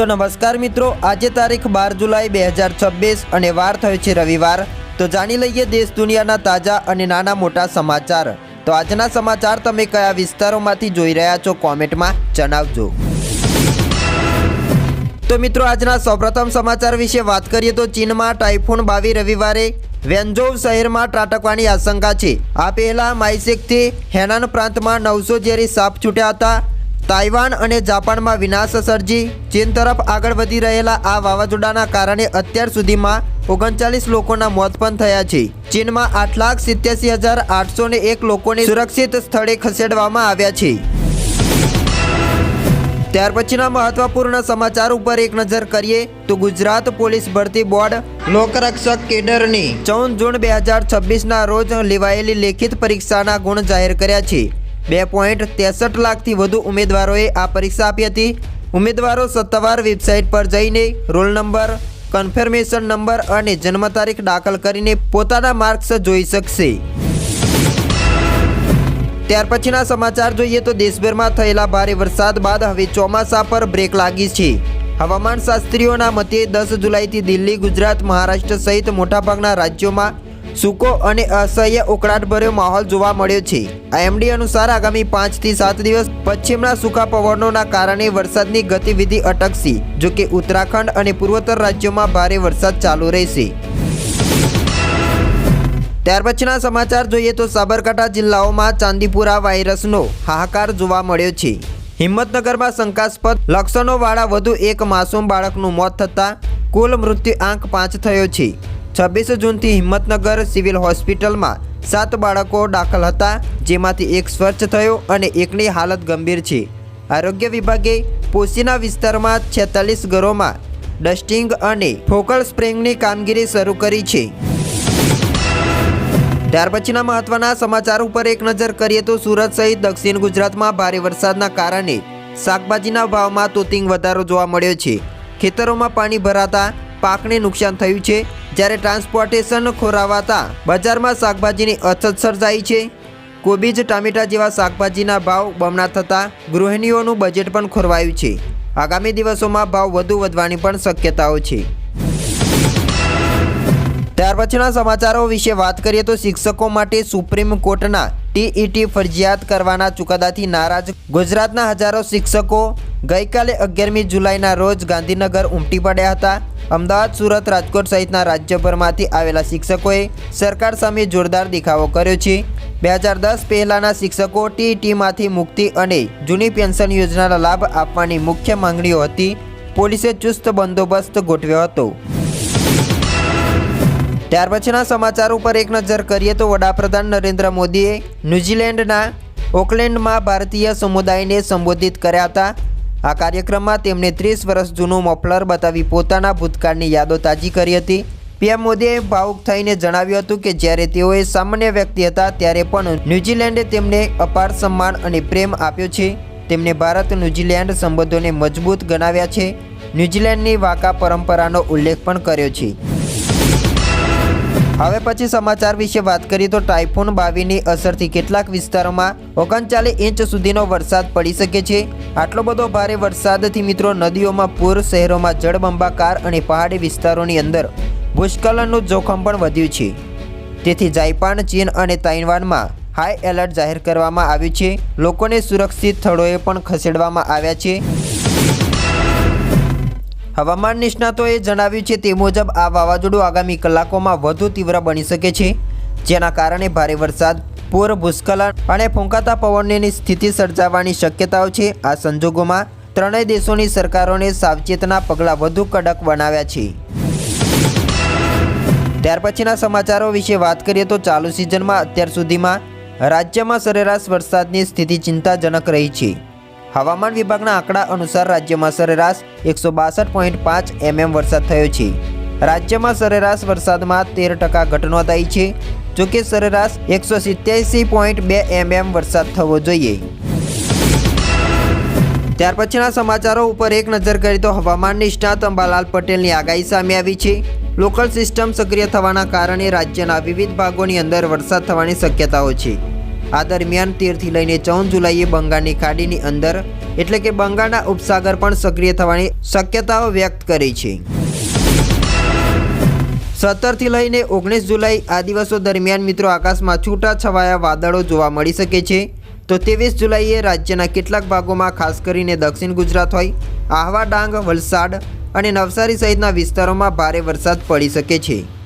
तो नमस्कार मित्रों, आज तारीख 12 जुलाई 2026 અને વાર થયો છે રવિવાર। તો જાણી લઈએ દેશ દુનિયાના તાજા અને નાના મોટા સમાચાર। તો આજના સમાચાર તમે કયા વિસ્તારોમાંથી જોઈ રહ્યા છો કોમેન્ટમાં જણાવજો। તો મિત્રો આજના સૌપ્રથમ સમાચાર વિશે વાત કરીએ તો ચીનમાં ટાઇફૂન 22 રવિવારે વેન્ઝોઉ શહેરમાં ત્રાટકવાની આશંકા છે। આ પહેલા માઇસેકથી હેનાન પ્રાંતમાં 900 ઝેરી સાપ છૂટ્યા હતા। તાઇવાન અને જાપાનમાં વિનાશ સર્જી ચીન તરફ આગળ વધી રહેલા આ વાવાઝોડાના કારણે અત્યાર સુધીમાં 39 લોકોના મોત પણ થયા છે। ચીનમાં 8,87,801 લોકોને સુરક્ષિત સ્થળે ખસેડવામાં આવ્યા છે। ત્યાર પછીના મહત્વપૂર્ણ સમાચાર ઉપર એક નજર કરીએ તો ગુજરાત પોલીસ ભરતી બોર્ડ લોકરક્ષક કેડરની 14 જૂન 2026ના રોજ લેવાયેલી લેખિત પરીક્ષાના ગુણ જાહેર કર્યા છે। 2.63 લાખથી વધુ ઉમેદવારોએ આ પરીક્ષા આપી હતી। ઉમેદવારો સત્તાવાર વેબસાઇટ પર જઈને રોલ નંબર, કન્ફર્મેશન નંબર અને જન્મ તારીખ દાખલ કરીને પોતાના માર્ક્સ જોઈ શકશે। ત્યાર પછીના સમાચાર જોઈએ તો દેશભરમાં થયેલા ભારે વરસાદ બાદ હવે ચોમાસા પર બ્રેક લાગી છે। હવામાન શાસ્ત્રીઓના મતે 10 જુલાઈથી દિલ્હી, ગુજરાત, મહારાષ્ટ્ર સહિત મોટાભાગના રાજ્યોમાં સૂકો અને અસહ્ય ઉકળાટભર્યો માહોલ જોવા મળ્યો છે। આઈએમડી અનુસાર આગામી 5 થી 7 દિવસ પશ્ચિમના સૂકા પવનોના કારણે વરસાદની ગતિવિધિ અટકશે, જો કે ઉત્તરાખંડ અને પૂર્વોત્તર રાજ્યોમાં ભારે વરસાદ ચાલુ રહેશે। ત્યાર પછીના સમાચાર જોઈએ તો સાબરકાંઠા જિલ્લાઓમાં ચાંદીપુરા વાયરસનો હાહાકાર જોવા મળ્યો છે। હિંમતનગરમાં શંકાસ્પદ લક્ષણોવાળા વધુ એક માસૂમ બાળકનું મોત થતાં કુલ મૃત્યુ આંક 5 થયો છે। 26 જૂનથી હિંમતનગર સિવિલ હોસ્પિટલમાં 7 બાળકો દાખલ હતા, જેમાંથી એક સ્વચ્છ થયો અને એકની હાલત ગંભીર છે। આરોગ્ય વિભાગે પોશીના વિસ્તારમાં 46 ઘરોમાં ડસ્ટિંગ અને ફોકલ સ્પ્રેઇંગની કામગીરી શરૂ કરી છે। ત્યાર પછીના મહત્વના સમાચાર ઉપર એક નજર કરીએ તો સુરત સહિત દક્ષિણ ગુજરાતમાં ભારે વરસાદના કારણે શાકભાજીના ભાવમાં તોતિંગ વધારો જોવા મળ્યો છે। ખેતરોમાં પાણી ભરાતા પાકને નુકસાન થયું છે, જ્યારે ટ્રાન્સપોર્ટેશન ખોરવાતા બજારમાં શાકભાજીની અછત સર્જાઈ છે। કોબીજ, ટામેટા જેવા શાકભાજીના ભાવ બમણા થતાં ગૃહિણીઓનું બજેટ પણ ખોરવાયું છે। આગામી દિવસોમાં ભાવ વધુ વધવાની પણ શક્યતાઓ છે। ત્યાર પછીના સમાચારો વિશે વાત કરીએ તો શિક્ષકો માટે સુપ્રીમ કોર્ટના ટીઈટી ફરજિયાત કરવાના ચુકાદાથી નારાજ ગુજરાતના હજારો શિક્ષકો ગઈકાલે 11મી જુલાઈના રોજ ગાંધીનગર ઉમટી પડ્યા હતા। અમદાવાદ, સુરત, રાજકોટ સહિતના રાજ્યભરમાંથી આવેલા શિક્ષકોએ સરકાર સામે જોરદાર દેખાવો કર્યો છે। 2010 પહેલાંના શિક્ષકો ટીઈટીમાંથી મુક્તિ અને જૂની પેન્શન યોજનાનો લાભ આપવાની મુખ્ય માંગણીઓ હતી। પોલીસે ચુસ્ત બંદોબસ્ત ગોઠવ્યો હતો। ત્યાર પછીના સમાચાર ઉપર એક નજર કરીએ તો વડાપ્રધાન નરેન્દ્ર મોદીએ ન્યૂઝીલેન્ડના ઓકલેન્ડમાં ભારતીય સમુદાયને સંબોધિત કર્યા હતા। આ કાર્યક્રમમાં તેમણે 30 વર્ષ જૂનું મફલર બતાવી પોતાના ભૂતકાળની યાદો તાજી કરી હતી। પીએમ મોદીએ ભાવુક થઈને જણાવ્યું હતું કે જ્યારે તેઓએ સામાન્ય વ્યક્તિ હતા ત્યારે પણ ન્યૂઝીલેન્ડે તેમને અપાર સન્માન અને પ્રેમ આપ્યો છે। તેમણે ભારત ન્યૂઝીલેન્ડ સંબંધોને મજબૂત ગણાવ્યા છે। ન્યૂઝીલેન્ડની વાકા પરંપરાનો ઉલ્લેખ પણ કર્યો છે। હવે પછી સમાચાર વિશે વાત કરીએ તો ટાઇફૂન 22ની અસરથી કેટલાક વિસ્તારોમાં 39 ઇંચ સુધીનો વરસાદ પડી શકે છે। આટલો બધો ભારે વરસાદથી મિત્રો નદીઓમાં પૂર, શહેરોમાં જળબંબાકાર અને પહાડી વિસ્તારોની અંદર ભૂસ્ખલનનું જોખમ પણ વધ્યું છે। તેથી જાપાન, ચીન અને તાઇવાનમાં હાઈ એલર્ટ જાહેર કરવામાં આવ્યું છે। લોકોને સુરક્ષિત સ્થળોએ પણ ખસેડવામાં આવ્યા છે। હવામાન નિષ્ણાતોએ જણાવ્યું છે તે મુજબ આ વાવાઝોડું આગામી કલાકોમાં વધુ તીવ્ર બની શકે છે, જેના કારણે ભારે વરસાદ, પૂર, ભૂસ્ખલન અને ફૂંકાતા પવનની સ્થિતિ સર્જાવાની શક્યતાઓ છે। આ સંજોગોમાં ત્રણેય દેશોની સરકારોને સાવચેતના પગલાં વધુ કડક બનાવ્યા છે। ત્યાર પછીના સમાચારો વિશે વાત કરીએ તો ચાલુ સિઝનમાં અત્યાર સુધીમાં રાજ્યમાં સરેરાશ વરસાદની સ્થિતિ ચિંતાજનક રહી છે। હવામાન વિભાગના આંકડા અનુસાર રાજ્યમાં સરેરાશ 162.5 mm વરસાદ થયો છે। રાજ્યમાં સરેરાશ વરસાદમાં 13% ઘટ નોંધાઈ છે, જોકે સરેરાશ 187.2 mm વરસાદ થવો જોઈએ। ત્યાર પછીના સમાચારો ઉપર એક નજર કરીએ તો હવામાન નિષ્ણાત અંબાલાલ પટેલની આગાહી સામે આવી છે। લોકલ સિસ્ટમ સક્રિય થવાના કારણે રાજ્યના વિવિધ ભાગોની અંદર વરસાદ થવાની શક્યતાઓ છે। આ દરમિયાન 13થી લઈને 14 જુલાઈએ બંગાળની ખાડીની અંદર એટલે કે બંગાળના ઉપસાગર પણ સક્રિય થવાની શક્યતાઓ વ્યક્ત કરી છે. 17થી લઈને 19 જુલાઈ આ દિવસો દરમિયાન મિત્રો આકાશમાં છૂટા છવાયા વાદળો જોવા મળી શકે છે. તો 23 જુલાઈએ રાજ્યના કેટલાક ભાગોમાં ખાસ કરીને દક્ષિણ ગુજરાત હોય, આહવા, ડાંગ, વલસાડ અને નવસારી સહિતના વિસ્તારોમાં ભારે વરસાદ પડી શકે છે.